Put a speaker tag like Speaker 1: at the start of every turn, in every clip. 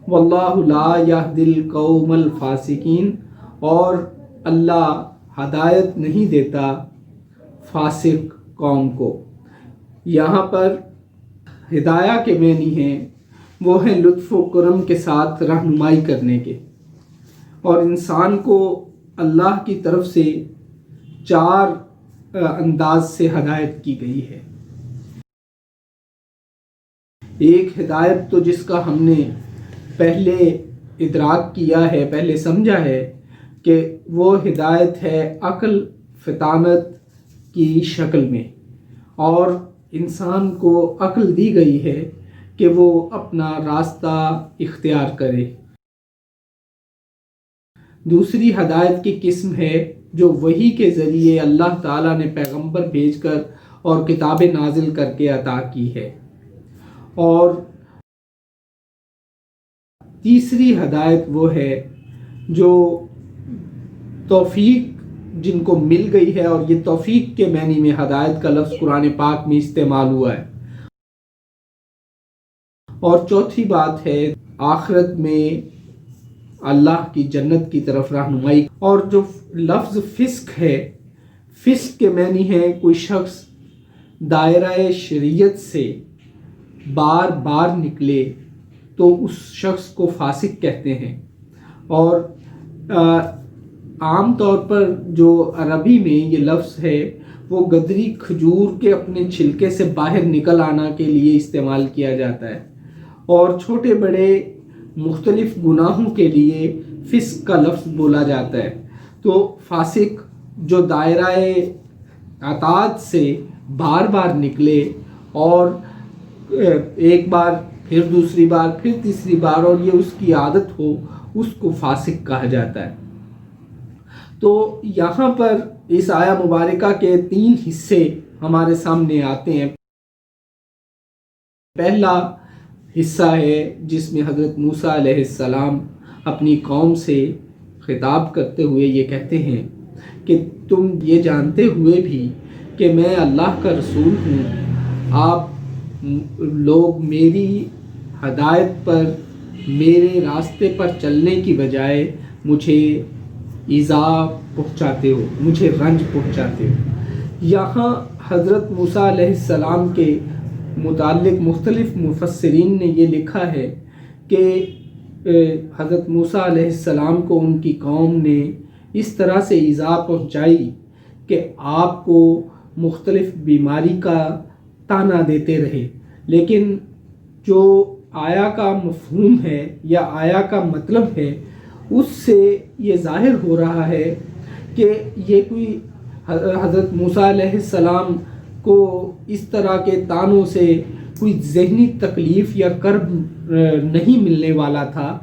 Speaker 1: واللہ لا یہدی القوم الفاسقین، اور اللہ ہدایت نہیں دیتا فاسق قوم کو۔ یہاں پر ہدایہ کے معنی ہیں وہ ہیں لطف و کرم کے ساتھ رہنمائی کرنے کے، اور انسان کو اللہ کی طرف سے 4 انداز سے ہدایت کی گئی ہے۔ ایک ہدایت تو جس کا ہم نے پہلے ادراک کیا ہے، پہلے سمجھا ہے، کہ وہ ہدایت ہے عقل فطانت کی شکل میں، اور انسان کو عقل دی گئی ہے کہ وہ اپنا راستہ اختیار کرے۔ دوسری ہدایت کی قسم ہے جو وحی کے ذریعے اللہ تعالیٰ نے پیغمبر بھیج کر اور کتابیں نازل کر کے عطا کی ہے، اور تیسری ہدایت وہ ہے جو توفیق جن کو مل گئی ہے، اور یہ توفیق کے معنی میں ہدایت کا لفظ قرآن پاک میں استعمال ہوا ہے۔ اور چوتھی بات ہے آخرت میں اللہ کی جنت کی طرف رہنمائی۔ اور جو لفظ فسق ہے، فسق کے معنی ہے کوئی شخص دائرہ شریعت سے بار بار نکلے تو اس شخص کو فاسق کہتے ہیں۔ اور عام طور پر جو عربی میں یہ لفظ ہے وہ گدری کھجور کے اپنے چھلکے سے باہر نکل آنا کے لیے استعمال کیا جاتا ہے، اور چھوٹے بڑے مختلف گناہوں کے لیے فسق کا لفظ بولا جاتا ہے۔ تو فاسق جو دائرہ اطاعت سے بار بار نکلے، اور ایک بار پھر دوسری بار پھر تیسری بار، اور یہ اس کی عادت ہو، اس کو فاسق کہا جاتا ہے۔ تو یہاں پر اس آیہ مبارکہ کے 3 حصے ہمارے سامنے آتے ہیں۔ پہلا حصہ ہے جس میں حضرت موسیٰ علیہ السلام اپنی قوم سے خطاب کرتے ہوئے یہ کہتے ہیں کہ تم یہ جانتے ہوئے بھی کہ میں اللہ کا رسول ہوں، آپ لوگ میری ہدایت پر، میرے راستے پر چلنے کی بجائے مجھے ایذا پہنچاتے ہو، مجھے رنج پہنچاتے ہو۔ یہاں حضرت موسیٰ علیہ السلام کے متعلق مختلف مفسرین نے یہ لکھا ہے کہ حضرت موسیٰ علیہ السلام کو ان کی قوم نے اس طرح سے ایذا پہنچائی کہ آپ کو مختلف بیماری کا طعنہ دیتے رہے، لیکن جو آیا کا مفہوم ہے یا آیا کا مطلب ہے اس سے یہ ظاہر ہو رہا ہے کہ یہ کوئی حضرت موسیٰ علیہ السلام کو اس طرح کے طعنوں سے کوئی ذہنی تکلیف یا کرب نہیں ملنے والا تھا۔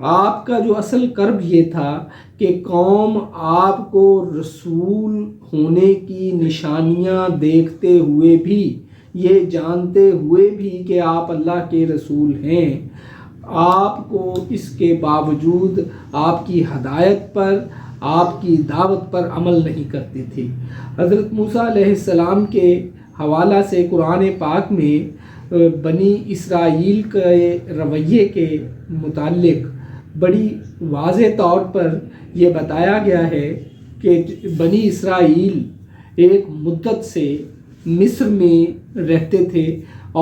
Speaker 1: آپ کا جو اصل کرب یہ تھا کہ قوم آپ کو رسول ہونے کی نشانیاں دیکھتے ہوئے بھی، یہ جانتے ہوئے بھی کہ آپ اللہ کے رسول ہیں، آپ کو اس کے باوجود آپ کی ہدایت پر، آپ کی دعوت پر عمل نہیں کرتی تھی۔ حضرت موسیٰ علیہ السلام کے حوالہ سے قرآن پاک میں بنی اسرائیل کے رویے کے متعلق بڑی واضح طور پر یہ بتایا گیا ہے کہ بنی اسرائیل ایک مدت سے مصر میں رہتے تھے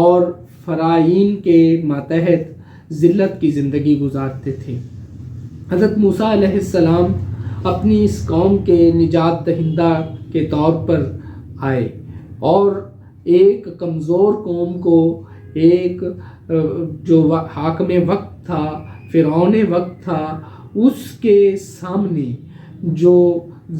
Speaker 1: اور فرعون کے ماتحت ذلت کی زندگی گزارتے تھے۔ حضرت موسیٰ علیہ السلام اپنی اس قوم کے نجات دہندہ کے طور پر آئے، اور ایک کمزور قوم کو، ایک جو حاکم وقت تھا، فرعون وقت تھا، اس کے سامنے جو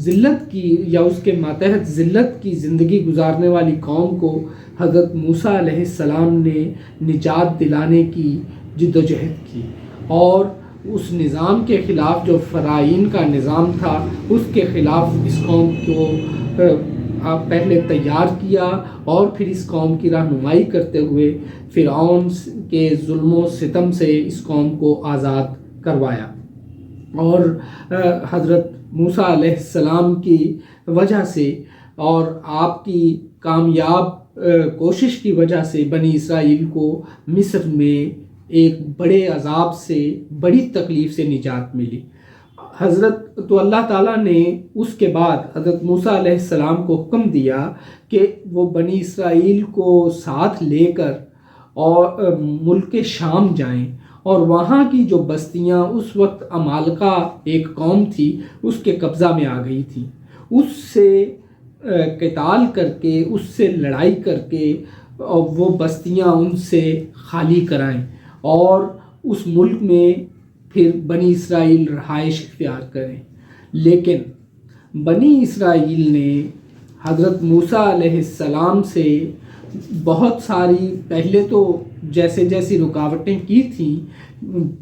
Speaker 1: ذلت کی یا اس کے ماتحت ذلت کی زندگی گزارنے والی قوم کو حضرت موسیٰ علیہ السلام نے نجات دلانے کی جد و جہد کی، اور اس نظام کے خلاف جو فرعون کا نظام تھا اس کے خلاف اس قوم کو پہلے تیار کیا، اور پھر اس قوم کی رہنمائی کرتے ہوئے فرعون کے ظلم و ستم سے اس قوم کو آزاد کروایا۔ اور حضرت موسیٰ علیہ السلام کی وجہ سے اور آپ کی کامیاب کوشش کی وجہ سے بنی اسرائیل کو مصر میں ایک بڑے عذاب سے، بڑی تکلیف سے نجات ملی۔ تو اللہ تعالیٰ نے اس کے بعد حضرت موسیٰ علیہ السلام کو حکم دیا کہ وہ بنی اسرائیل کو ساتھ لے کر اور ملک شام جائیں، اور وہاں کی جو بستیاں اس وقت عمالقہ ایک قوم تھی اس کے قبضہ میں آ گئی تھی، اس سے قتال کر کے، اس سے لڑائی کر کے وہ بستیاں ان سے خالی کرائیں اور اس ملک میں پھر بنی اسرائیل رہائش اختیار کریں۔ لیکن بنی اسرائیل نے حضرت موسیٰ علیہ السلام سے بہت ساری، پہلے تو جیسی رکاوٹیں کی تھیں،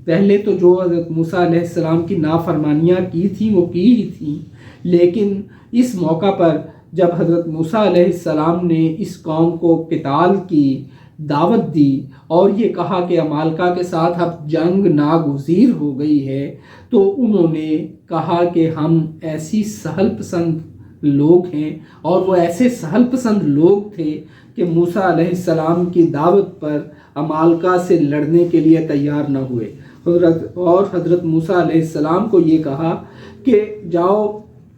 Speaker 1: پہلے تو جو حضرت موسیٰ علیہ السلام کی نافرمانیاں کی تھیں وہ کی ہی تھیں، لیکن اس موقع پر جب حضرت موسیٰ علیہ السلام نے اس قوم کو قتال کی دعوت دی اور یہ کہا کہ عمالقہ کے ساتھ اب جنگ ناگزیر ہو گئی ہے، تو انہوں نے کہا کہ ہم ایسی سہل پسند لوگ ہیں، اور وہ ایسے سہل پسند لوگ تھے کہ موسیٰ علیہ السلام کی دعوت پر عمالقہ سے لڑنے کے لیے تیار نہ ہوئے، اور حضرت موسیٰ علیہ السلام کو یہ کہا کہ جاؤ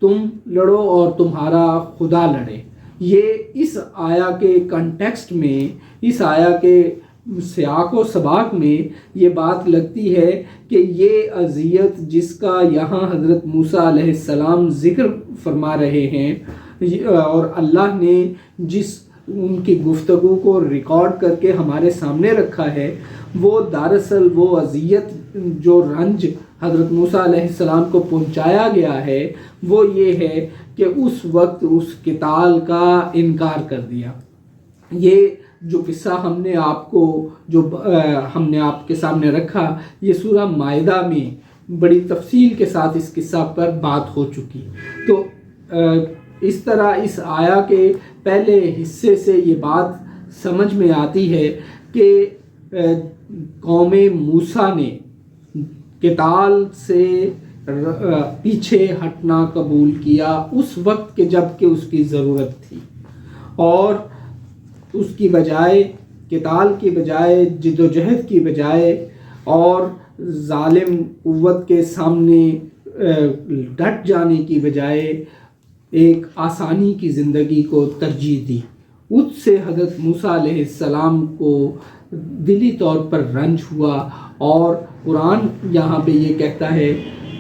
Speaker 1: تم لڑو اور تمہارا خدا لڑے۔ یہ اس آیا کے کنٹیکسٹ میں، اس آیا کے سیاق و سباق میں یہ بات لگتی ہے کہ یہ اذیت جس کا یہاں حضرت موسیٰ علیہ السلام ذکر فرما رہے ہیں، اور اللہ نے جس ان کی گفتگو کو ریکارڈ کر کے ہمارے سامنے رکھا ہے، وہ دراصل وہ اذیت، جو رنج حضرت موسیٰ علیہ السلام کو پہنچایا گیا ہے، وہ یہ ہے کہ اس وقت اس قتال کا انکار کر دیا۔ یہ جو قصہ ہم نے آپ کے سامنے رکھا، یہ سورہ مائدہ میں بڑی تفصیل کے ساتھ اس قصہ پر بات ہو چکی۔ تو اس طرح اس آیا کے پہلے حصے سے یہ بات سمجھ میں آتی ہے کہ قوم موسیٰ نے قتال سے پیچھے ہٹنا قبول کیا اس وقت کے جب کہ اس کی ضرورت تھی، اور اس کی بجائے، قتال کی بجائے، جد و جہد کی بجائے اور ظالم قوت کے سامنے ڈٹ جانے کی بجائے ایک آسانی کی زندگی کو ترجیح دی۔ اس سے حضرت موسیٰ علیہ السلام کو دلی طور پر رنج ہوا، اور قرآن یہاں پہ یہ کہتا ہے،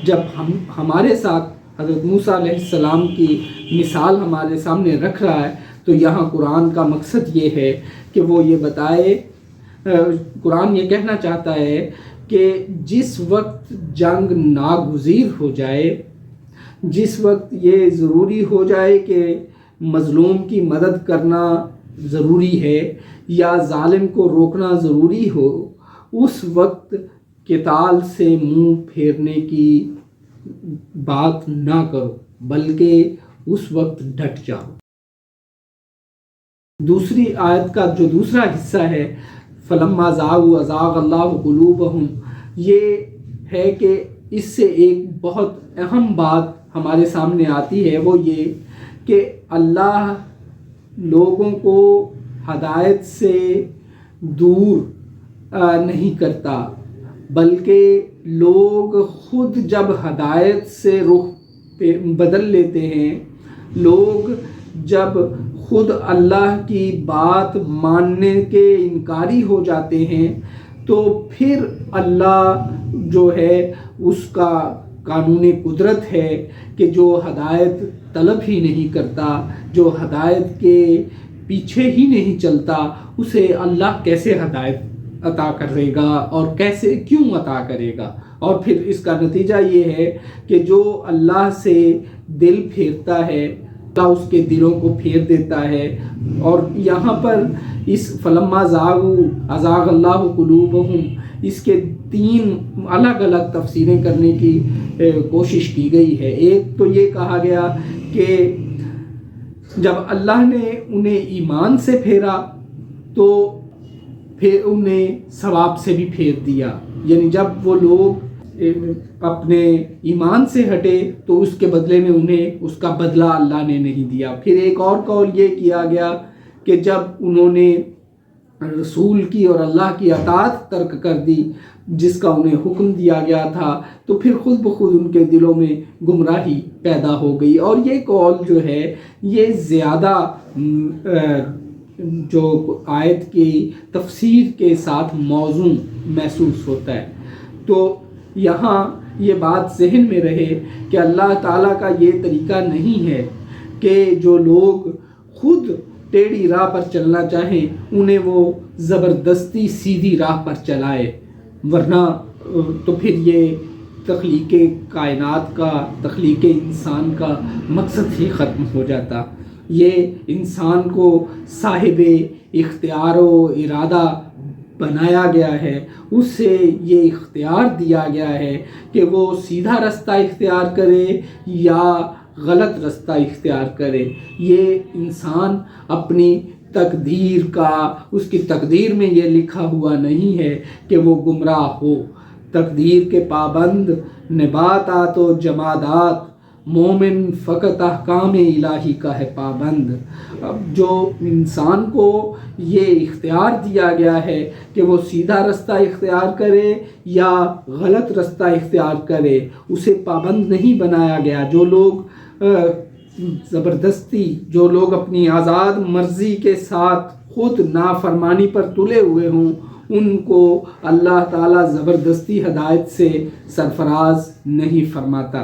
Speaker 1: جب ہمارے ساتھ حضرت موسیٰ علیہ السلام کی مثال ہمارے سامنے رکھ رہا ہے، تو یہاں قرآن کا مقصد یہ ہے کہ وہ یہ بتائے، قرآن یہ کہنا چاہتا ہے کہ جس وقت جنگ ناگزیر ہو جائے، جس وقت یہ ضروری ہو جائے کہ مظلوم کی مدد کرنا ضروری ہے یا ظالم کو روکنا ضروری ہو، اس وقت قتال سے منہ پھیرنے کی بات نہ کرو، بلکہ اس وقت ڈٹ جاؤ۔ دوسری آیت کا جو دوسرا حصہ ہے، فَلَمَّا زَاغُوا أَزَاغَ اللَّهُ قُلُوبَهُمْ، یہ ہے کہ اس سے ایک بہت اہم بات ہمارے سامنے آتی ہے، وہ یہ کہ اللہ لوگوں کو ہدایت سے دور نہیں کرتا، بلکہ لوگ خود جب ہدایت سے رخ بدل لیتے ہیں، لوگ جب خود اللہ کی بات ماننے کے انکاری ہو جاتے ہیں، تو پھر اللہ جو ہے اس کا قانون قدرت ہے کہ جو ہدایت طلب ہی نہیں کرتا، جو ہدایت کے پیچھے ہی نہیں چلتا، اسے اللہ کیسے ہدایت عطا کرے گا اور کیسے کیوں عطا کرے گا۔ اور پھر اس کا نتیجہ یہ ہے کہ جو اللہ سے دل پھیرتا ہے، اللہ اس کے دلوں کو پھیر دیتا ہے۔ اور یہاں پر اس فلما زاغوا ازاغ اللہ قلوبہم، اس کے 3 الگ الگ تفسیریں کرنے کی کوشش کی گئی ہے۔ ایک تو یہ کہا گیا کہ جب اللہ نے انہیں ایمان سے پھیرا تو پھر انہیں ثواب سے بھی پھیر دیا، یعنی جب وہ لوگ اپنے ایمان سے ہٹے تو اس کے بدلے میں انہیں اس کا بدلہ اللہ نے نہیں دیا۔ پھر ایک اور قول یہ کیا گیا کہ جب انہوں نے رسول کی اور اللہ کی اطاعت ترک کر دی جس کا انہیں حکم دیا گیا تھا، تو پھر خود بخود ان کے دلوں میں گمراہی پیدا ہو گئی۔ اور یہ قول جو ہے یہ زیادہ جو آیت کی تفسیر کے ساتھ موزوں محسوس ہوتا ہے۔ تو یہاں یہ بات ذہن میں رہے کہ اللہ تعالیٰ کا یہ طریقہ نہیں ہے کہ جو لوگ خود ٹیڑھی راہ پر چلنا چاہیں انہیں وہ زبردستی سیدھی راہ پر چلائے، ورنہ تو پھر یہ تخلیق کائنات کا، تخلیق انسان کا مقصد ہی ختم ہو جاتا۔ یہ انسان کو صاحب اختیار و ارادہ بنایا گیا ہے، اس سے یہ اختیار دیا گیا ہے کہ وہ سیدھا رستہ اختیار کرے یا غلط رستہ اختیار کرے۔ یہ انسان اپنی تقدیر کا، اس کی تقدیر میں یہ لکھا ہوا نہیں ہے کہ وہ گمراہ ہو۔ تقدیر کے پابند نباتات و جمادات، مومن فقط احکام الہی کا ہے پابند۔ اب جو انسان کو یہ اختیار دیا گیا ہے کہ وہ سیدھا رستہ اختیار کرے یا غلط رستہ اختیار کرے، اسے پابند نہیں بنایا گیا۔ جو لوگ زبردستی، جو لوگ اپنی آزاد مرضی کے ساتھ خود نافرمانی پر تلے ہوئے ہوں، ان کو اللہ تعالیٰ زبردستی ہدایت سے سرفراز نہیں فرماتا۔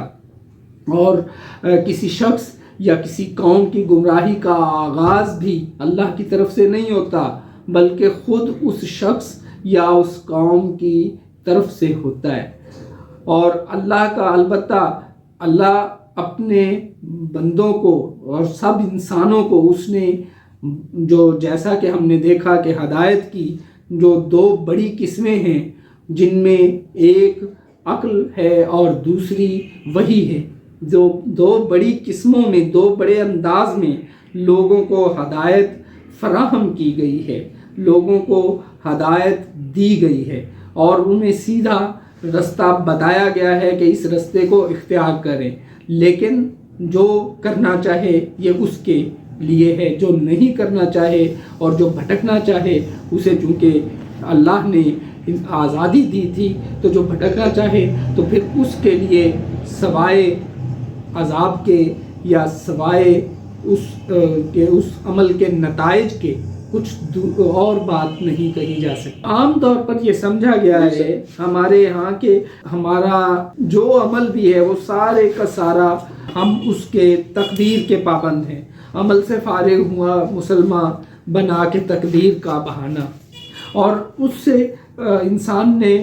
Speaker 1: اور کسی شخص یا کسی قوم کی گمراہی کا آغاز بھی اللہ کی طرف سے نہیں ہوتا، بلکہ خود اس شخص یا اس قوم کی طرف سے ہوتا ہے۔ اور اللہ کا، البتہ اللہ اپنے بندوں کو اور سب انسانوں کو اس نے جو، جیسا کہ ہم نے دیکھا کہ ہدایت کی جو دو بڑی قسمیں ہیں، جن میں ایک عقل ہے اور دوسری وحی ہے، جو دو بڑی قسموں میں، دو بڑے انداز میں لوگوں کو ہدایت فراہم کی گئی ہے، لوگوں کو ہدایت دی گئی ہے اور انہیں سیدھا رستہ بتایا گیا ہے کہ اس رستے کو اختیار کریں۔ لیکن جو کرنا چاہے یہ اس کے لیے ہے، جو نہیں کرنا چاہے اور جو بھٹکنا چاہے اسے چونکہ اللہ نے آزادی دی تھی، تو جو بھٹکنا چاہے تو پھر اس کے لیے سوائے عذاب کے یا سوائے اس عمل کے نتائج کے کچھ اور بات نہیں کہی جا سکتی۔ عام طور پر یہ سمجھا گیا ہے ہمارے یہاں کہ ہمارا جو عمل بھی ہے وہ سارے کا سارا ہم اس کے تقدیر کے پابند ہیں۔ عمل سے فارغ ہوا مسلمان بنا کے تقدیر کا بہانہ، اور اس سے انسان نے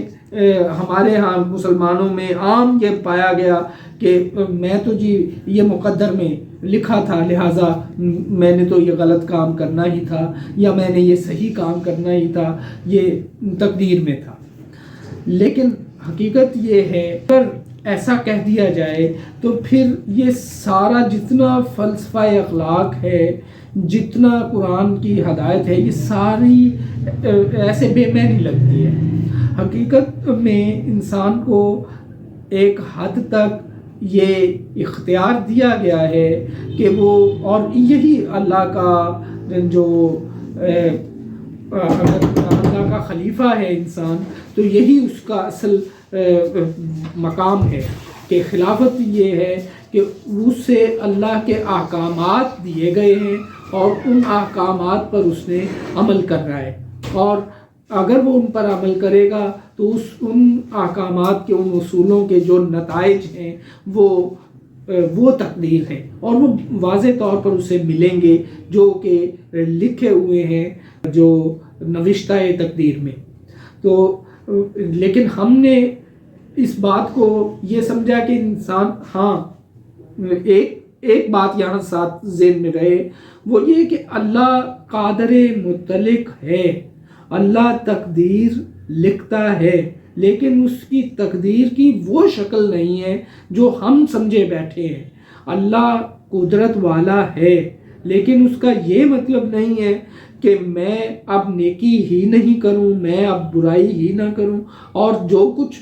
Speaker 1: ہمارے ہاں مسلمانوں میں عام یہ پایا گیا کہ میں تو جی یہ مقدر میں لکھا تھا لہٰذا میں نے تو یہ غلط کام کرنا ہی تھا، یا میں نے یہ صحیح کام کرنا ہی تھا، یہ تقدیر میں تھا۔ لیکن حقیقت یہ ہے اگر ایسا کہہ دیا جائے تو پھر یہ سارا جتنا فلسفہ اخلاق ہے، جتنا قرآن کی ہدایت ہے، یہ ساری ایسے بے معنی لگتی ہے۔ حقیقت میں انسان کو ایک حد تک یہ اختیار دیا گیا ہے کہ وہ، اور یہی اللہ کا جو اللہ کا خلیفہ ہے انسان، تو یہی اس کا اصل مقام ہے کہ خلافت یہ ہے کہ اس سے اللہ کے احکامات دیے گئے ہیں اور ان احکامات پر اس نے عمل کر رہا ہے، اور اگر وہ ان پر عمل کرے گا تو ان احکامات کے، ان اصولوں کے جو نتائج ہیں وہ تقدیر ہیں اور وہ واضح طور پر اسے ملیں گے، جو کہ لکھے ہوئے ہیں جو نوشتہ تقدیر میں۔ تو لیکن ہم نے اس بات کو یہ سمجھا کہ انسان، ہاں ایک بات یہاں ساتھ ذہن میں رہے، وہ یہ کہ اللہ قادر مطلق ہے، اللہ تقدیر لکھتا ہے، لیکن اس کی تقدیر کی وہ شکل نہیں ہے جو ہم سمجھے بیٹھے ہیں۔ اللہ قدرت والا ہے، لیکن اس کا یہ مطلب نہیں ہے کہ میں اب نیکی ہی نہیں کروں، میں اب برائی ہی نہ کروں، اور جو کچھ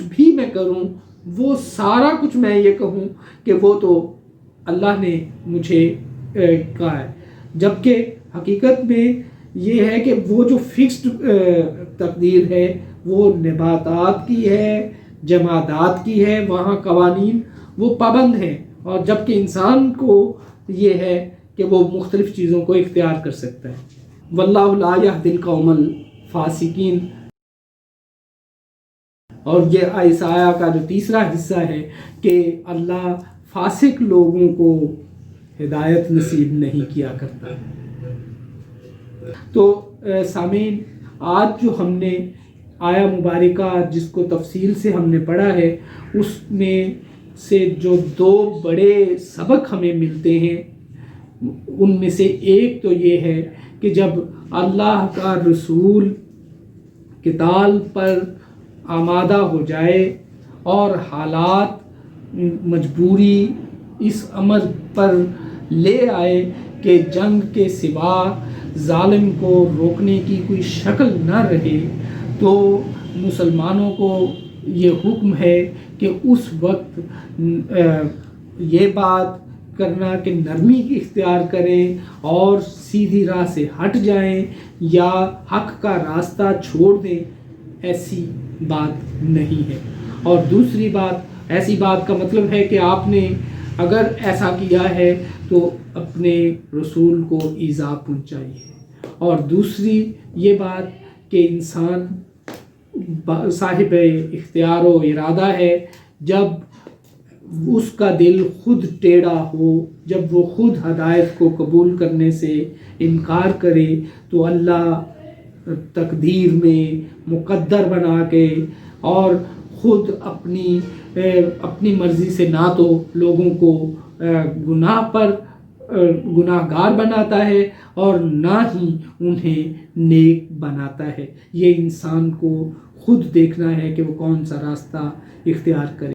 Speaker 1: بھی میں کروں وہ سارا کچھ میں یہ کہوں کہ وہ تو اللہ نے مجھے کہا ہے، جبکہ حقیقت میں یہ ہے کہ وہ جو فکسڈ تقدیر ہے وہ نباتات کی ہے، جمادات کی ہے، وہاں قوانین وہ پابند ہیں، اور جبکہ انسان کو یہ ہے کہ وہ مختلف چیزوں کو اختیار کر سکتا ہے۔ واللہ لا یہدی القوم الفاسقین۔ اور یہ اس آیا کا جو تیسرا حصہ ہے کہ اللہ فاسق لوگوں کو ہدایت نصیب نہیں کیا کرتا۔ تو سامعین، آج جو ہم نے آیا مبارکہ جس کو تفصیل سے ہم نے پڑھا ہے، اس میں سے جو دو بڑے سبق ہمیں ملتے ہیں، ان میں سے ایک تو یہ ہے کہ جب اللہ کا رسول قتال پر آمادہ ہو جائے اور حالات مجبوری اس امر پر لے آئے کہ جنگ کے سوا ظالم کو روکنے کی کوئی شکل نہ رہے، تو مسلمانوں کو یہ حکم ہے کہ اس وقت یہ بات کرنا کہ نرمی اختیار کریں اور سیدھی راہ سے ہٹ جائیں یا حق کا راستہ چھوڑ دیں، ایسی بات نہیں ہے۔ اور دوسری بات، ایسی بات کا مطلب ہے کہ آپ نے اگر ایسا کیا ہے تو اپنے رسول کو ایذا پہنچائیے۔ اور دوسری یہ بات کہ انسان صاحب اختیار و ارادہ ہے، جب اس کا دل خود ٹیڑھا ہو، جب وہ خود ہدایت کو قبول کرنے سے انکار کرے، تو اللہ تقدیر میں مقدر بنا کے اور خود اپنی مرضی سے نہ تو لوگوں کو گناہ گار بناتا ہے اور نہ ہی انہیں نیک بناتا ہے۔ یہ انسان کو خود دیکھنا ہے کہ وہ کون سا راستہ اختیار کرے۔